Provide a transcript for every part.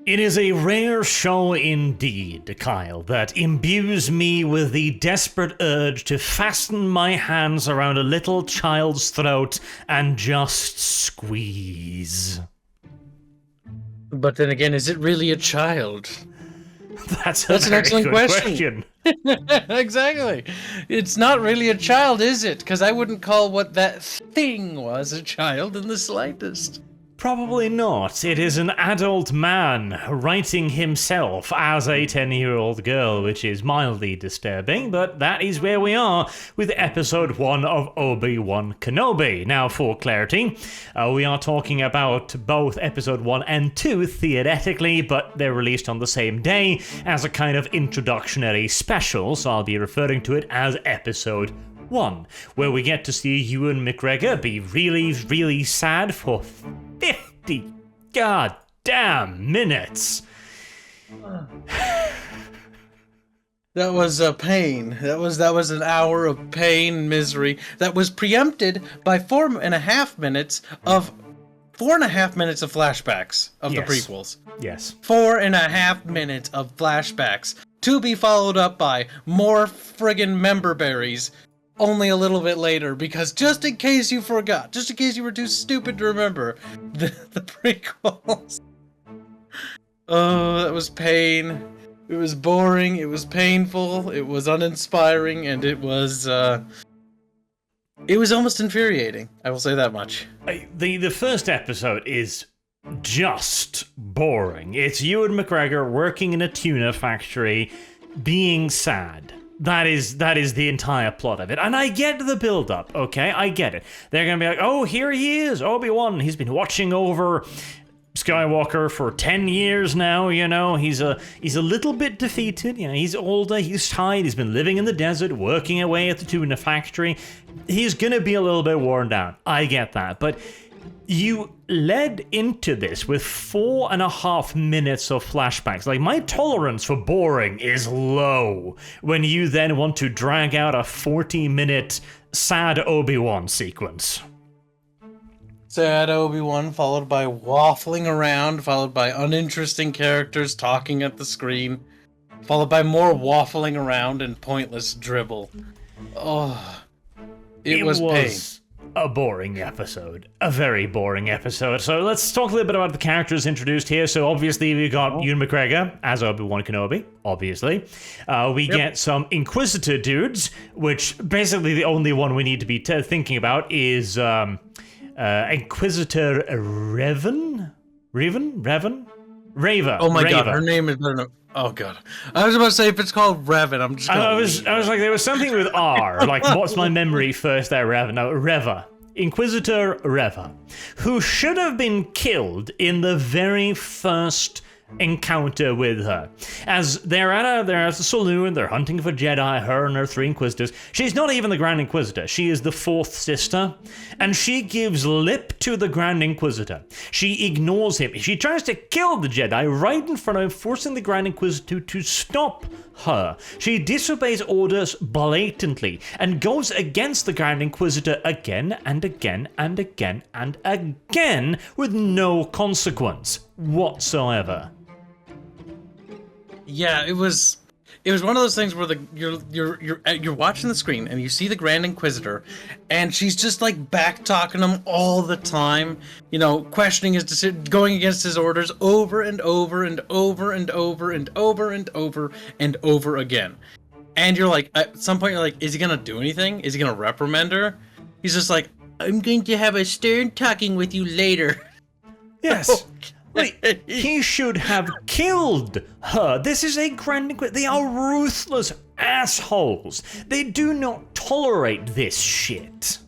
It is a rare show indeed, Kyle, that imbues me with the desperate urge to fasten my hands around a little child's throat and just squeeze. But then again, is it really a child? That's an excellent question. Exactly. It's not really a child, is it? Because I wouldn't call what that thing was a child in the slightest. Probably not. It is an adult man writing himself as a 10-year-old girl, which is mildly disturbing, but that is where we are with episode 1 of Obi Wan Kenobi. Now, for clarity, we are talking about both episode 1 and 2 theoretically, but they're released on the same day as a kind of introductory special, so I'll be referring to it as episode 1, where we get to see Ewan McGregor be really, really sad for 50 goddamn minutes. That was a pain. That was an hour of pain and misery that was preempted by 4.5 minutes of flashbacks of the prequels. Yes. 4.5 minutes of flashbacks to be followed up by more friggin' member berries only a little bit later, because just in case you forgot, just in case you were too stupid to remember the prequels. Oh, that was pain. It was boring, it was painful, it was uninspiring, and it was almost infuriating. I will say that much. The first episode is just boring. It's Ewan McGregor working in a tuna factory, being sad. That is the entire plot of it. And I get the build-up, okay? I get it. They're going to be like, oh, here he is, Obi Wan. He's been watching over Skywalker for 10 years now, you know. He's a little bit defeated. You know, he's older, he's tired, he's been living in the desert, working away at the tuna factory. He's going to be a little bit worn down. I get that. But you led into this with 4.5 minutes of flashbacks. Like, my tolerance for boring is low when you then want to drag out a 40-minute sad Obi-Wan sequence. Sad Obi-Wan, followed by waffling around, followed by uninteresting characters talking at the screen, followed by more waffling around and pointless dribble. Oh, it was pain. A boring episode. A very boring episode. So let's talk a little bit about the characters introduced here. So obviously we got Ewan McGregor as Obi-Wan Kenobi, obviously. We get some Inquisitor dudes, which basically the only one we need to be thinking about is Inquisitor Raven? Rava. Oh my god, Rava. her name is better than... Oh god. I was about to say if it's called Revan, I'm just gonna I was like, there was something with R. Like, what's my memory first there, Revan? No, Reva. Inquisitor Reva. Who should have been killed in the very first encounter with her. As they're at the saloon, they're hunting for Jedi, her and her 3 Inquisitors. She's not even the Grand Inquisitor. She is the 4th sister, and she gives lip to the Grand Inquisitor. She ignores him. She tries to kill the Jedi right in front of him, forcing the Grand Inquisitor to stop her. She disobeys orders blatantly and goes against the Grand Inquisitor again and again and again and again with no consequence whatsoever. Yeah, it was one of those things where you're watching the screen and you see the Grand Inquisitor, and she's just like back talking him all the time, you know, questioning his decision, going against his orders over and over and over and over and over and over and over again. And you're like, at some point you're like, is he gonna do anything? Is he gonna reprimand her? He's just like, I'm going to have a stern talking with you later. Yes. Like, he should have killed her. This is a Grand Inquisitor. They are ruthless assholes. They do not tolerate this shit.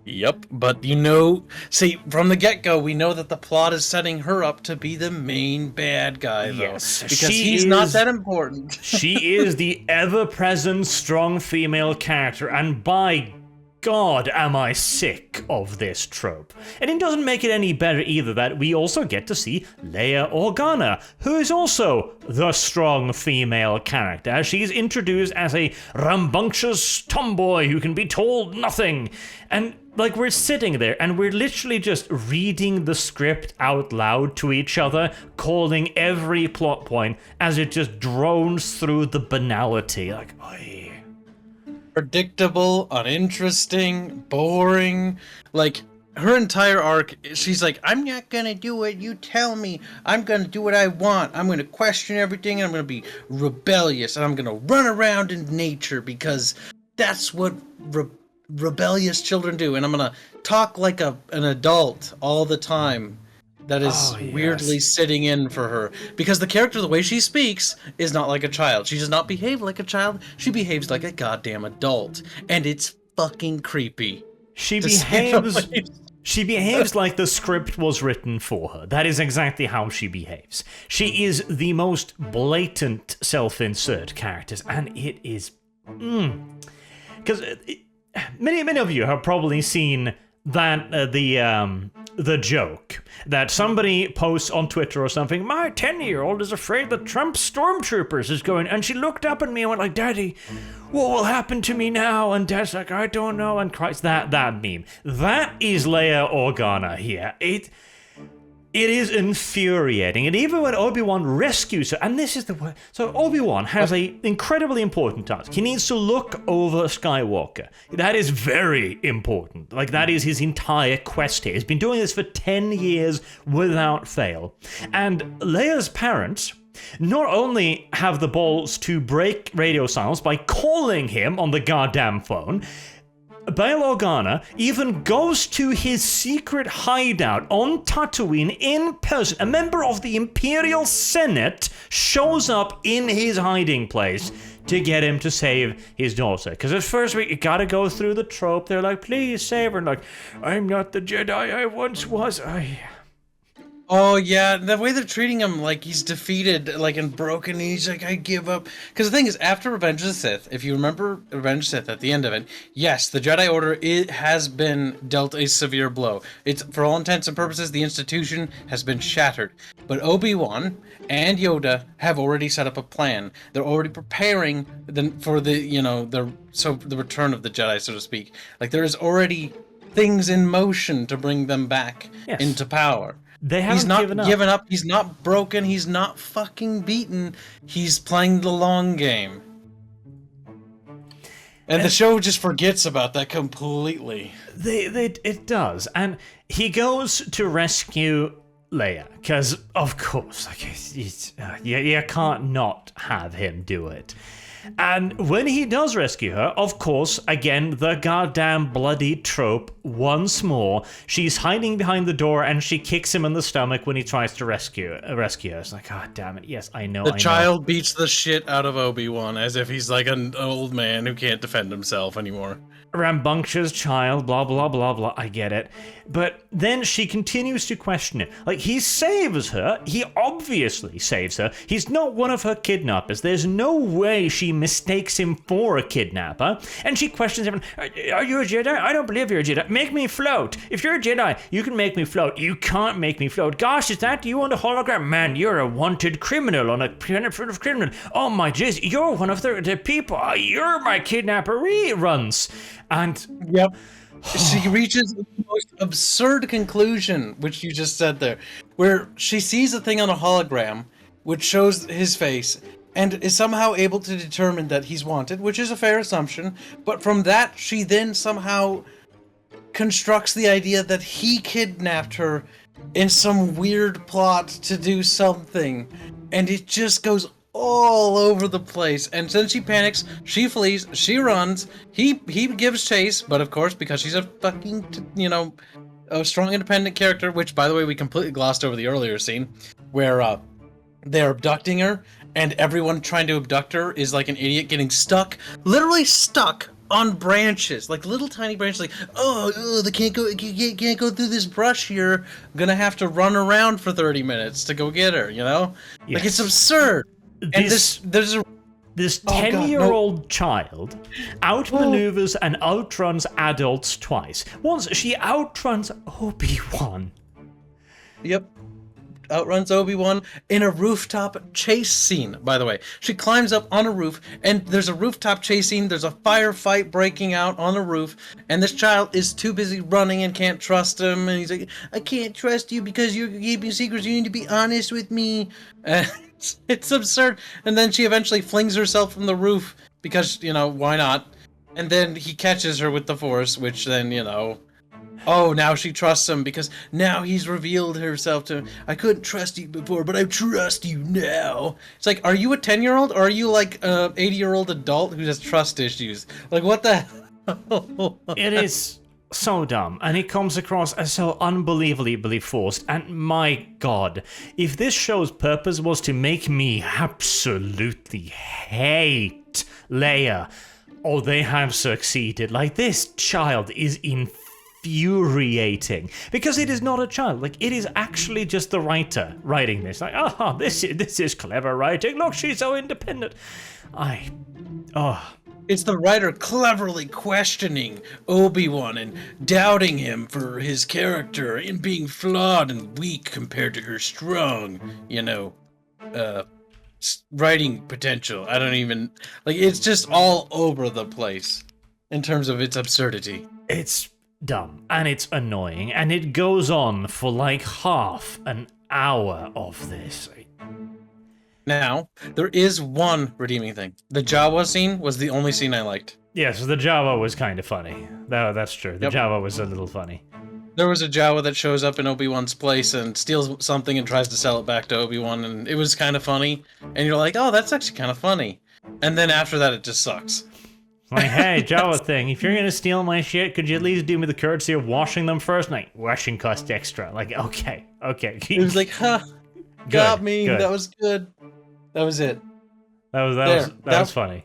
Yep, but you know, see, from the get-go, we know that the plot is setting her up to be the main bad guy, though. Yes, because he's not that important. She is the ever-present strong female character, and by God, am I sick of this trope. And it doesn't make it any better either that we also get to see Leia Organa, who is also the strong female character. She's introduced as a rambunctious tomboy who can be told nothing. And like, we're sitting there and we're literally just reading the script out loud to each other, calling every plot point as it just drones through the banality. Like, oy. Predictable, uninteresting, boring. Like, her entire arc, she's like, I'm not gonna do what you tell me. I'm gonna do what I want. I'm gonna question everything, and I'm gonna be rebellious, and I'm gonna run around in nature because that's what rebellious children do. And I'm gonna talk like an adult all the time. That is weirdly sitting in for her. Because the character, the way she speaks, is not like a child. She does not behave like a child. She behaves like a goddamn adult. And it's fucking creepy. She behaves like the script was written for her. That is exactly how she behaves. She is the most blatant self-insert character. And it is... Because many of you have probably seen that the joke that somebody posts on Twitter or something, my 10-year-old is afraid that Trump stormtroopers is going, and she looked up at me and went like, Daddy, what will happen to me now? And Dad's like, I don't know, and Christ, that meme. That is Leia Organa here. It is infuriating, and even when Obi Wan rescues her, and this is the way. So Obi Wan has a incredibly important task. He needs to look over Skywalker. That is very important. Like, that is his entire quest here. He's been doing this for 10 years without fail. And Leia's parents not only have the balls to break radio silence by calling him on the goddamn phone, Bail Organa even goes to his secret hideout on Tatooine in person. A member of the Imperial Senate shows up in his hiding place to get him to save his daughter. Because at first we gotta go through the trope. They're like, please save her. And like, I'm not the Jedi I once was. Oh yeah, the way they're treating him, like he's defeated, like, and broken, and he's like, I give up. Because the thing is, after Revenge of the Sith, if you remember Revenge of the Sith at the end of it, yes, the Jedi Order, it has been dealt a severe blow. It's, for all intents and purposes, the institution has been shattered. But Obi-Wan and Yoda have already set up a plan. They're already preparing for the return of the Jedi, so to speak. Like, there is already things in motion to bring them back into power. They haven't He's not given up. He's not broken. He's not fucking beaten. He's playing the long game. And the show just forgets about that completely. It does. And he goes to rescue Leia, because, of course, you can't not have him do it. And when he does rescue her, of course, again, the goddamn bloody trope once more. She's hiding behind the door and she kicks him in the stomach when he tries to rescue her. It's like, god damn it, yes, I know. The child beats the shit out of Obi-Wan as if he's like an old man who can't defend himself anymore. Rambunctious child, blah, blah, blah, blah, I get it. But then she continues to question it. Like, he saves her. He obviously saves her. He's not one of her kidnappers. There's no way she mistakes him for a kidnapper. And she questions him, are you a Jedi? I don't believe you're a Jedi. Make me float. If you're a Jedi, you can make me float. You can't make me float. Gosh, is that you on the hologram? Man, you're a wanted criminal on a planet full of criminals. Oh my jeez, you're one of the people. You're my kidnapper. Reruns. And yep, she reaches the most absurd conclusion, which you just said there, where she sees a thing on a hologram, which shows his face, and is somehow able to determine that he's wanted, which is a fair assumption. But from that, she then somehow constructs the idea that he kidnapped her in some weird plot to do something, and it just goes all over the place. And then she panics, she flees, she runs, he gives chase, but of course, because she's a fucking, a strong independent character, which, by the way, we completely glossed over the earlier scene, where they're abducting her, and everyone trying to abduct her is like an idiot getting stuck, literally stuck on branches, like little tiny branches, like, they can't go through this brush here, I'm gonna have to run around for 30 minutes to go get her, Yes. Like, it's absurd. And there's This Oh, God, 10-year-old child outmaneuvers and outruns adults twice. Once she outruns Obi Wan. Yep. Outruns Obi Wan in a rooftop chase scene, by the way. She climbs up on a roof, and there's a rooftop chase scene. There's a firefight breaking out on a roof, and this child is too busy running and can't trust him. And he's like, I can't trust you because you're keeping secrets. You need to be honest with me. And it's absurd. And then she eventually flings herself from the roof because, why not? And then he catches her with the Force, which then, oh, now she trusts him because now he's revealed herself to him. I couldn't trust you before, but I trust you now. It's like, are you a 10-year-old or are you like a 80-year-old adult who has trust issues? Like, what the hell? It is so dumb, and it comes across as so unbelievably forced. And my God, if this show's purpose was to make me absolutely hate Leia, oh, they have succeeded. Like, this child is infuriating because it is not a child. Like, it is actually just the writer writing this. Like, this is clever writing. Look, she's so independent. It's the writer cleverly questioning Obi-Wan and doubting him for his character and being flawed and weak compared to her strong, writing potential. I don't even... Like, it's just all over the place in terms of its absurdity. It's dumb, and it's annoying, and it goes on for like half an hour of this. Now, there is one redeeming thing. The Jawa scene was the only scene I liked. Yeah, so the Jawa was kind of funny. That's true. The Jawa was a little funny. There was a Jawa that shows up in Obi-Wan's place and steals something and tries to sell it back to Obi-Wan, and it was kind of funny. And you're like, oh, that's actually kind of funny. And then after that, it just sucks. Like, hey, Jawa thing, if you're gonna steal my shit, could you at least do me the courtesy of washing them first? Like, washing costs extra. Like, okay. It was like, got me. Good. That was good. That was it. That was funny.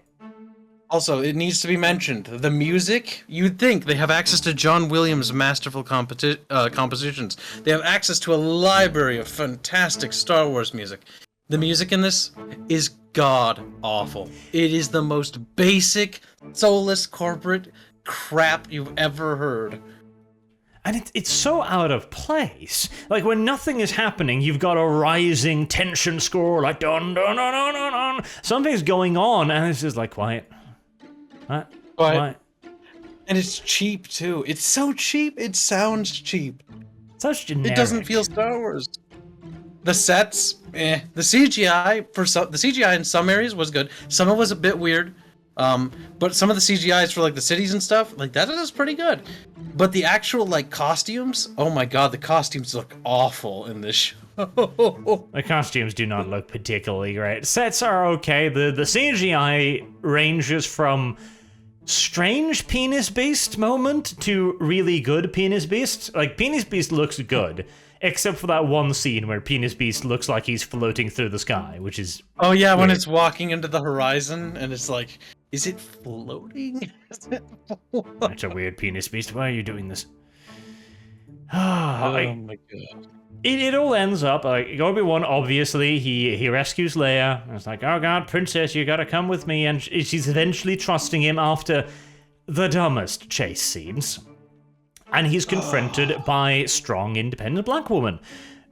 Also, it needs to be mentioned, the music, you'd think they have access to John Williams' masterful compositions. They have access to a library of fantastic Star Wars music. The music in this is god-awful. It is the most basic, soulless, corporate crap you've ever heard. And it's so out of place. Like, when nothing is happening, you've got a rising tension score, like, dun, dun, dun, dun, dun, dun. Something's going on, and it's just like, quiet. Quiet. And it's cheap, too. It's so cheap, it sounds cheap. Such generic. It doesn't feel Star Wars. The sets, The CGI in some areas was good. Some of it was a bit weird. But some of the CGIs for like the cities and stuff, like that is pretty good. But the actual like costumes, oh my god, the costumes look awful in this show. The costumes do not look particularly great. Sets are okay. The CGI ranges from strange Penis Beast moment to really good Penis Beast. Like, Penis Beast looks good, except for that one scene where Penis Beast looks like he's floating through the sky, which is oh yeah, weird. When it's walking into the horizon and it's like, is it floating? That's a weird Penis Beast. Why are you doing this? Oh my god. It all ends up like Obi-Wan, obviously he rescues Leia, and it's like, oh god, princess, you gotta come with me, and she's eventually trusting him after the dumbest chase scenes. And he's confronted by a strong, independent black woman,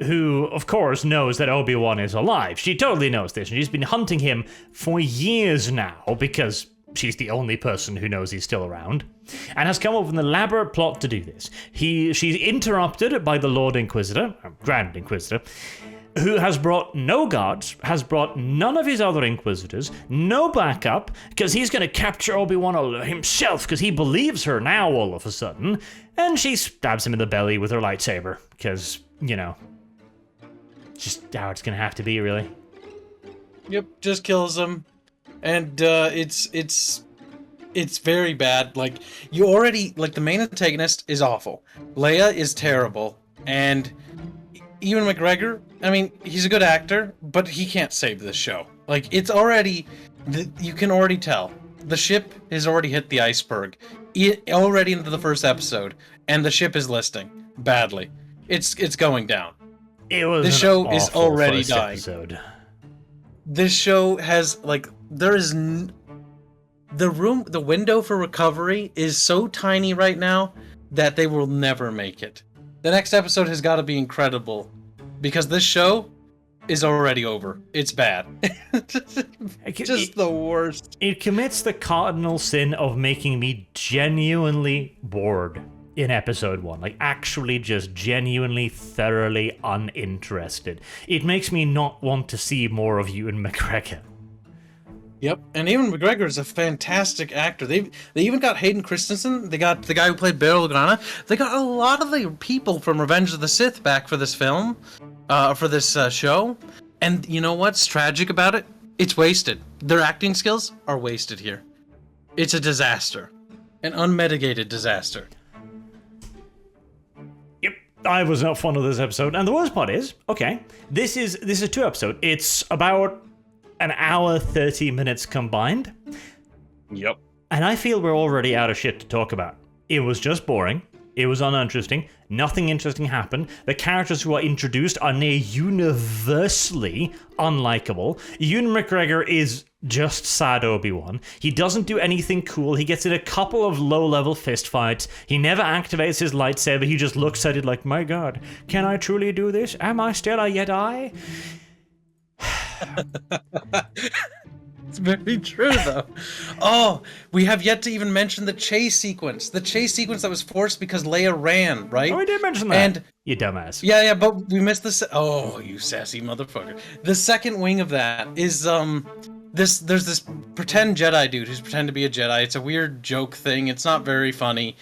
who, of course, knows that Obi-Wan is alive. She totally knows this, and she's been hunting him for years now, because she's the only person who knows he's still around, and has come up with an elaborate plot to do this. She's interrupted by the Lord Inquisitor, or Grand Inquisitor, who has brought no guards, has brought none of his other Inquisitors, no backup, because he's going to capture Obi-Wan himself, because he believes her now all of a sudden, and she stabs him in the belly with her lightsaber, because, just how it's going to have to be, really. Yep, just kills him. And it's very bad. Like, you already, like, the main antagonist is awful. Leia is terrible. And Ewan McGregor, I mean, he's a good actor, but he can't save this show. Like, it's already, you can already tell. The ship has already hit the iceberg. Already into the first episode. And the ship is listing badly. It's going down. It was this show is already dying. Episode. This show has, like, there is the window for recovery is so tiny right now that they will never make it. The next episode has got to be incredible, because this show is already over. It's bad. Just the worst. It commits the cardinal sin of making me genuinely bored in episode 1. Like, actually just genuinely, thoroughly uninterested. It makes me not want to see more of Ewan McGregor. Yep, and Ewan McGregor is a fantastic actor. They even got Hayden Christensen. They got the guy who played Leia Organa. They got a lot of the people from Revenge of the Sith back for this film, for this show. And you know what's tragic about it? It's wasted. Their acting skills are wasted here. It's a disaster, an unmitigated disaster. Yep, I was not fond of this episode. And the worst part is, okay, this is 2 episodes. It's about an hour 30 minutes combined. Yep. And I feel we're already out of shit to talk about. It was just boring. It was uninteresting. Nothing interesting happened. The characters who are introduced are near universally unlikable. Ewan McGregor is just sad Obi Wan. He doesn't do anything cool. He gets in a couple of low-level fistfights. He never activates his lightsaber. He just looks at it like, my god, can I truly do this? Am I still a Jedi? It's very true, though. Oh, we have yet to even mention the chase sequence. The chase sequence that was forced because Leia ran, right? Oh, we did mention that. And you dumbass. Yeah, but we missed the. Oh, you sassy motherfucker! The second wing of that is There's this pretend Jedi dude who's pretend to be a Jedi. It's a weird joke thing. It's not very funny.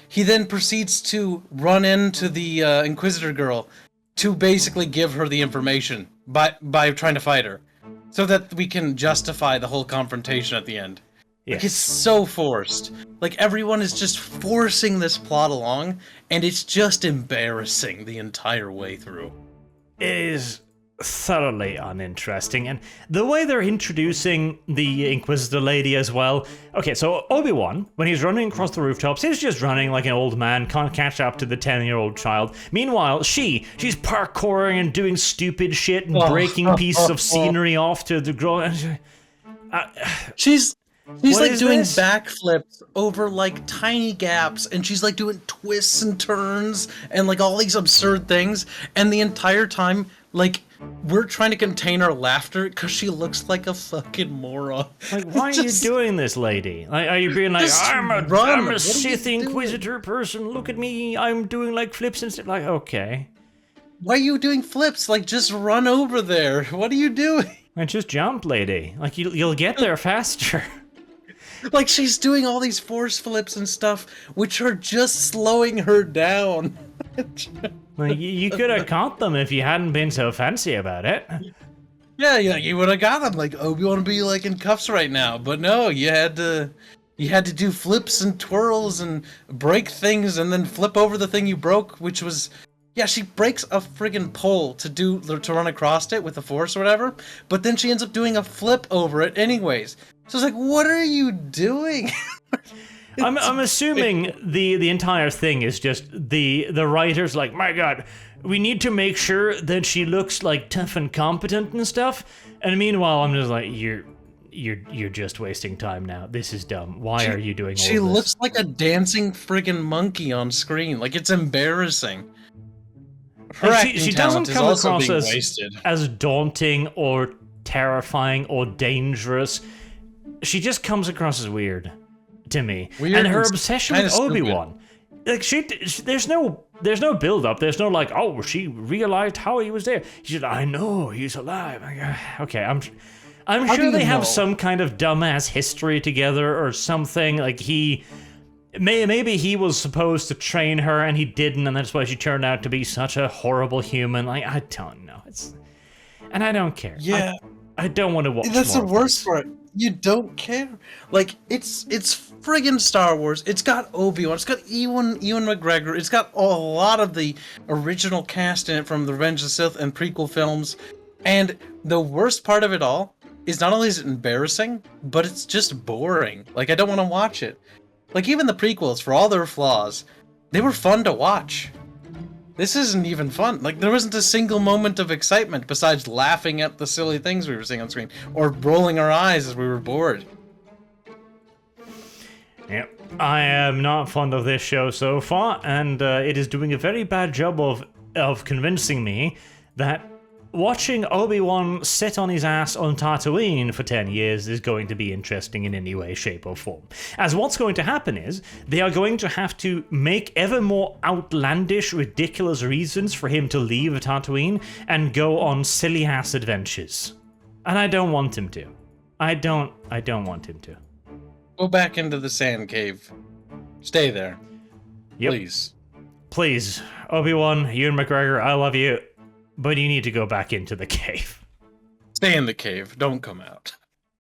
He then proceeds to run into the Inquisitor girl to basically give her the information by trying to fight her, so that we can justify the whole confrontation at the end. Yes. Like, it's so forced. Like, everyone is just forcing this plot along, and it's just embarrassing the entire way through. It is thoroughly uninteresting, and the way they're introducing the Inquisitor lady as well. Okay, so Obi Wan, when he's running across the rooftops, he's just running like an old man, can't catch up to the 10-year-old child. Meanwhile, she's parkouring and doing stupid shit and breaking pieces of scenery off to the ground. She's like doing this? backflips over like tiny gaps, and she's like doing twists and turns and like all these absurd things, and the entire time, like, we're trying to contain our laughter because she looks like a fucking moron. Like, why are you doing this, lady? Like, are you being like, I'm a Sith Inquisitor person, look at me, I'm doing like flips and stuff? Like, okay. Why are you doing flips? Like, just run over there. What are you doing? And just jump, lady. Like, you'll get there faster. Like, she's doing all these force flips and stuff, which are just slowing her down. Like, you could have caught them if you hadn't been so fancy about it. Yeah, you would have got them. Like, Obi-Wan would be like in cuffs right now, but no, you had to do flips and twirls and break things and then flip over the thing you broke, which was, yeah, she breaks a friggin' pole to run across it with the force or whatever, but then she ends up doing a flip over it anyways. So it's like, what are you doing? I'm assuming the entire thing is just the writers like, my god, we need to make sure that she looks like tough and competent and stuff. And meanwhile, I'm just like, you're just wasting time now. This is dumb. Why are you doing all this? She looks like a dancing friggin' monkey on screen. Like, it's embarrassing. She doesn't come across as daunting or terrifying or dangerous. She just comes across as weird to me. And her obsession with Obi-Wan, like, there's no build up. There's no like, oh, she realized how he was there. She said, I know he's alive. Okay, I'm sure they have some kind of dumbass history together or something. Like, maybe he was supposed to train her and he didn't, and that's why she turned out to be such a horrible human. Like, I don't know. And I don't care. Yeah, I don't want to watch. That's the worst part. You don't care. Like, it's friggin' Star Wars. It's got Obi-Wan. It's got Ewan McGregor. It's got a lot of the original cast in it from the Revenge of the Sith and prequel films. And the worst part of it all is not only is it embarrassing, but it's just boring. Like, I don't want to watch it. Like, even the prequels, for all their flaws, they were fun to watch. this isn't even fun. Like, there wasn't a single moment of excitement besides laughing at the silly things we were seeing on screen or rolling our eyes as we were bored. Yep. I am not fond of this show so far, and it is doing a very bad job of convincing me that watching Obi Wan sit on his ass on Tatooine for 10 years is going to be interesting in any way, shape, or form. As what's going to happen is, they are going to have to make ever more outlandish, ridiculous reasons for him to leave Tatooine and go on silly ass adventures. And I don't want him to. I don't want him to. Go back into the sand cave. Stay there. Yep. Please, Obi-Wan, Ewan McGregor, I love you, but you need to go back into the cave. Stay in the cave. Don't come out.